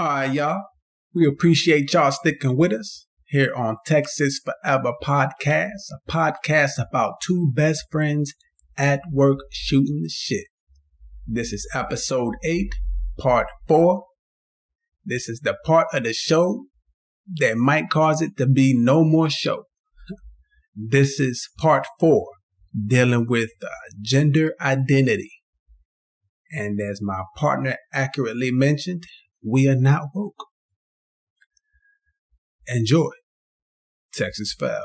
All right, y'all. We appreciate y'all sticking with us here on Texas Forever Podcast, a podcast about two best friends at work shooting the shit. This is episode 8, part 4. This is the part of the show that might cause it to be no more show. This is part 4, dealing with gender identity. And as my partner accurately mentioned, we are not woke. Enjoy. Texas Forever.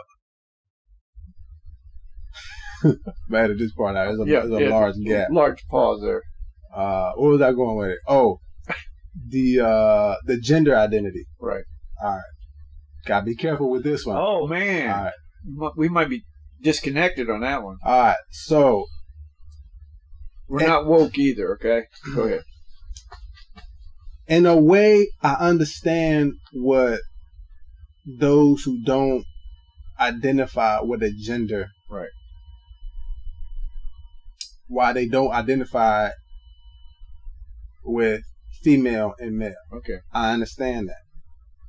Man, at this part now, there's a large gap. Large pause there. What was I going with it? Oh, the gender identity. Right. All right. Gotta be careful with this one. Oh, man. All right. We might be disconnected on that one. All right. So. We're not woke either, okay? Go ahead. In a way, I understand what those who don't identify with a gender. Right. Why they don't identify with female and male. Okay. I understand that.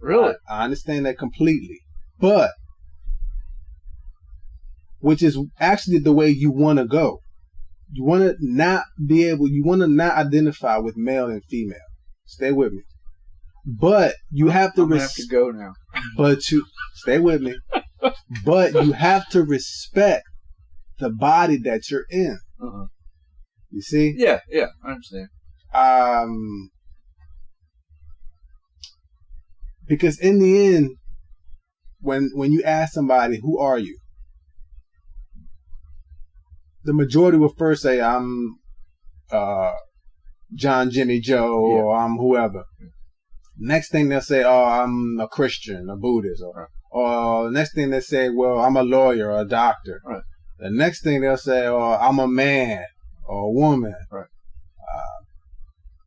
Really? I understand that completely. But, which is actually the way you want to go. You want to not identify with male and female. Stay with me. But you have to... I'm going to have to go now. But stay with me. But you have to respect the body that you're in. Uh-huh. You see? Yeah, I understand. Because in the end, when you ask somebody, who are you? The majority will first say, I'm John, Jimmy, Joe, or I'm whoever. Next thing they'll say, oh, I'm a Christian, a Buddhist. Or next thing they say, well, I'm a lawyer or a doctor. Right. The next thing they'll say, oh, I'm a man or a woman. Right.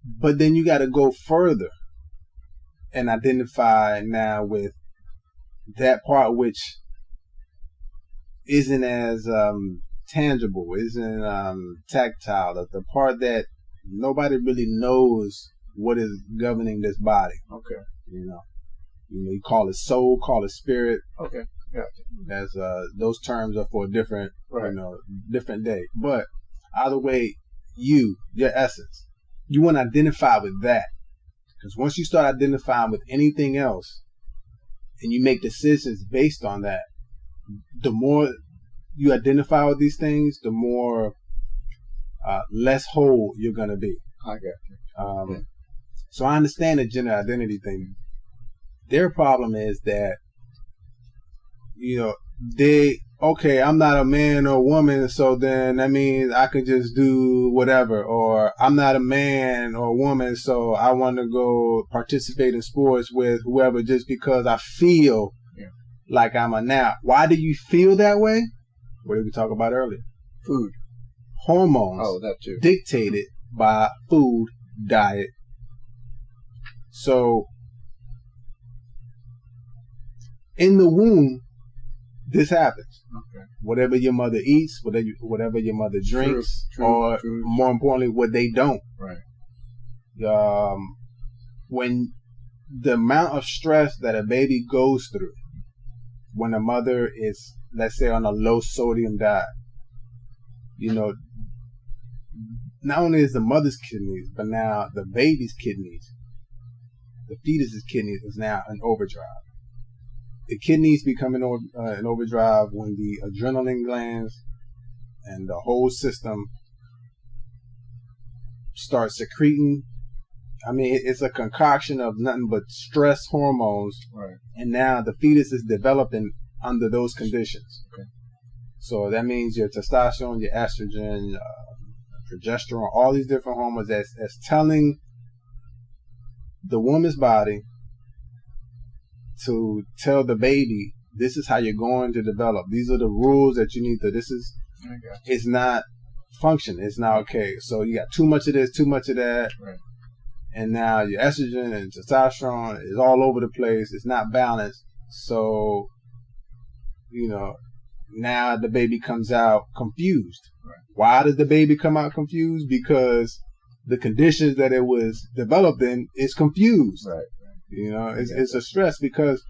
But then you got to go further and identify now with that part which isn't as tangible, isn't tactile, the part that nobody really knows what is governing this body. Okay. You call it soul, call it spirit. Okay. Yeah. That's those terms are for a different, right. Different day. But either way, your essence, you want to identify with that. Because once you start identifying with anything else, and you make decisions based on that, the more you identify with these things, the more less whole you're going to be. I got you. So I understand the gender identity thing. Their problem is that, I'm not a man or woman, so then that means I can just do whatever. Or I'm not a man or woman, so I want to go participate in sports with whoever just because I feel like I'm a now. Why do you feel that way? What did we talk about earlier? Food. Hormones. Oh, that too. Dictated by food, diet. So, in the womb, this happens. Okay. Whatever your mother eats, whatever your mother drinks, or more importantly, what they don't. Right. When the amount of stress that a baby goes through, when a mother is, let's say, on a low sodium diet, not only is the mother's kidneys, but now the baby's kidneys, the fetus's kidneys is now in overdrive. The kidneys become in overdrive when the adrenaline glands and the whole system start secreting. I mean, it's a concoction of nothing but stress hormones. Right. And now the fetus is developing under those conditions. Okay. So that means your testosterone, your estrogen, progesterone, all these different hormones that's telling the woman's body to tell the baby, this is how you're going to develop. These are the rules that you need to, it's not function. It's not okay. So you got too much of this, too much of that. Right. And now your estrogen and testosterone is all over the place. It's not balanced. So, now the baby comes out confused. Right. Why does the baby come out confused? Because the conditions that it was developed in is confused. Right. You know, it's a stress because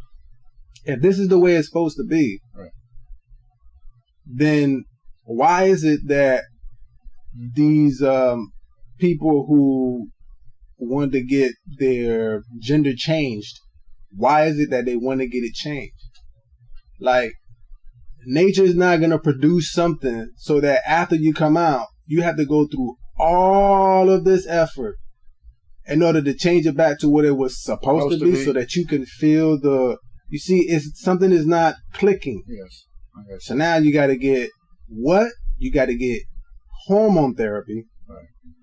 if this is the way it's supposed to be, right, then why is it that these people who want to get their gender changed, why is it that they want to get it changed? Like, nature is not going to produce something so that after you come out, you have to go through all of this effort in order to change it back to what it was supposed to be so that you can feel you see, it's something is not clicking. Yes. Okay. So now you got to get what? You got to get hormone therapy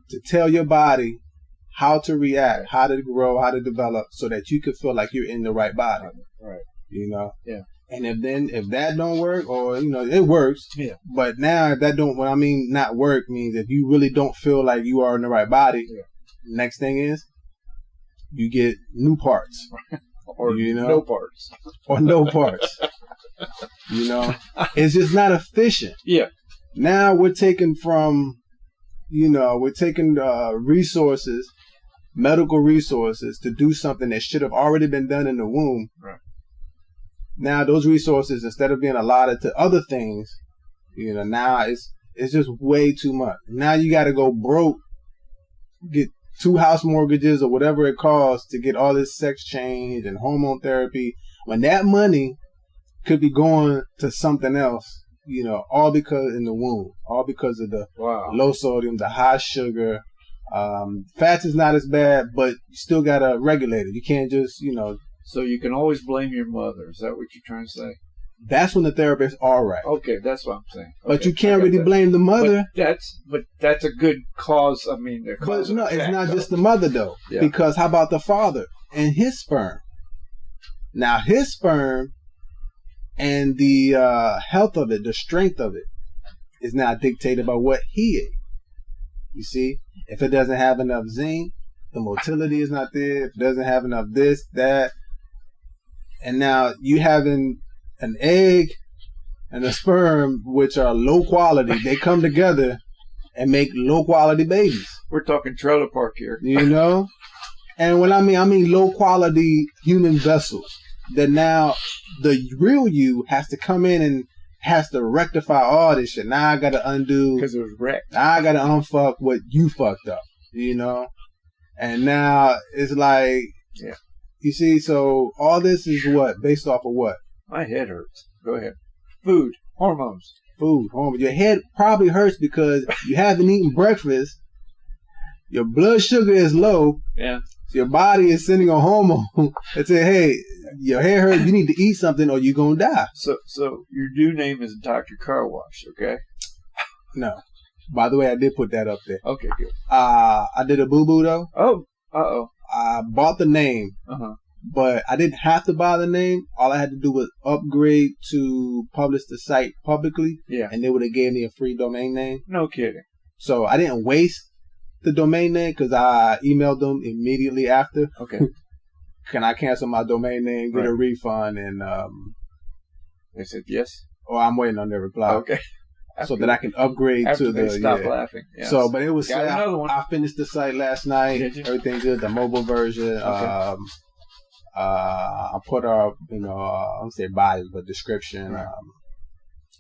to tell your body how to react, how to grow, how to develop so that you can feel like you're in the right body. Right. You know? Yeah. And if that don't work, or, you know, it works. Yeah. But now if that don't, what I mean not work means if you really don't feel like you are in the right body, next thing is you get new parts. Or you know? No parts. Or no parts. You know? It's just not efficient. Yeah. Now we're taking resources, medical resources to do something that should have already been done in the womb. Right. Now those resources, instead of being allotted to other things, you know, now it's just way too much. Now you got to go broke, get 2 house mortgages or whatever it costs to get all this sex change and hormone therapy, when that money could be going to something else, you know, all because in the womb, all because of the low sodium, the high sugar. Fats is not as bad, but you still got to regulate it. You can't just, you know. So you can always blame your mother. Is that what you're trying to say? That's when the therapist all right. Okay, that's what I'm saying. Okay, but you can't really blame the mother. But that's a good cause. I mean, but no, it's not just the mother though. Yeah. Because how about the father and his sperm? Now his sperm and the health of it, the strength of it, is now dictated by what he ate. You see, if it doesn't have enough zinc, the motility is not there. If it doesn't have enough this, that, and now you having an egg and a sperm, which are low quality, they come together and make low quality babies. We're talking trailer park here. You know? And when I mean low quality human vessels, that now the real you has to come in and has to rectify all this shit. Now I got to undo. Because it was wrecked. Now I got to unfuck what you fucked up, you know? And now it's like, yeah. You see, so all this is what? Based off of what? My head hurts. Go ahead. Food. Hormones. Food. Hormones. Your head probably hurts because you haven't eaten breakfast. Your blood sugar is low. Yeah. So your body is sending a hormone that say, hey, your head hurts, you need to eat something or you're going to die. So your new name is Dr. Car Wash, okay? No. By the way, I did put that up there. Okay, good. I did a boo-boo though. Oh, uh-oh. I bought the name, but I didn't have to buy the name. All I had to do was upgrade to publish the site publicly, and they would have gave me a free domain name. No kidding. So I didn't waste the domain name because I emailed them immediately after. Okay. Can I cancel my domain name, get a refund, and they said yes. Oh, I'm waiting on their reply. Okay. So that I can upgrade after to they stop laughing. Yes. So, but it was another one. I finished the site last night. Everything good. The mobile version. Okay. I put our, I don't say bios, but description. Right.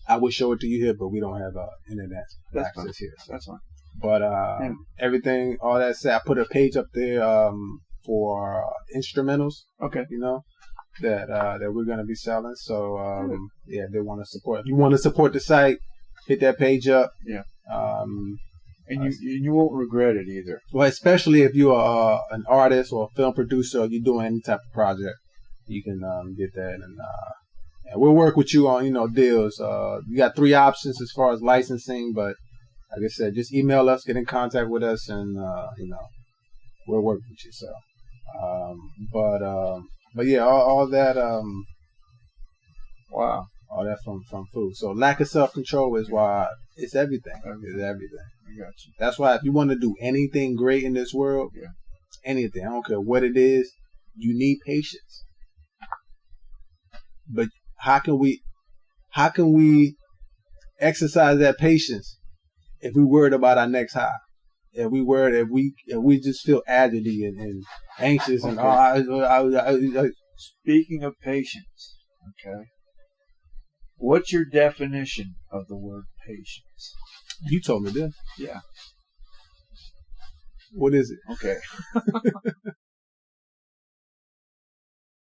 I would show it to you here, but we don't have internet access here. So. That's fine. But everything, all that said, I put a page up there for instrumentals. Okay. That we're gonna be selling. So they want to support. If you want to support the site, hit that page up. Yeah. And you won't regret it either. Well, especially if you are an artist or a film producer, or you're doing any type of project, you can get that, and we'll work with you on deals. You got 3 options as far as licensing, but like I said, just email us, get in contact with us, and we'll work with you. So, but yeah, all that. Wow. All that from food. So lack of self-control is why it's everything. It's everything. I got you. That's why if you want to do anything great in this world, anything, I don't care what it is, you need patience. But how can we exercise that patience if we're worried about our next high? if we worried, if we just feel agitated and anxious and Speaking of patience, okay, what's your definition of the word patience? you told me this. Yeah. What is it? Okay.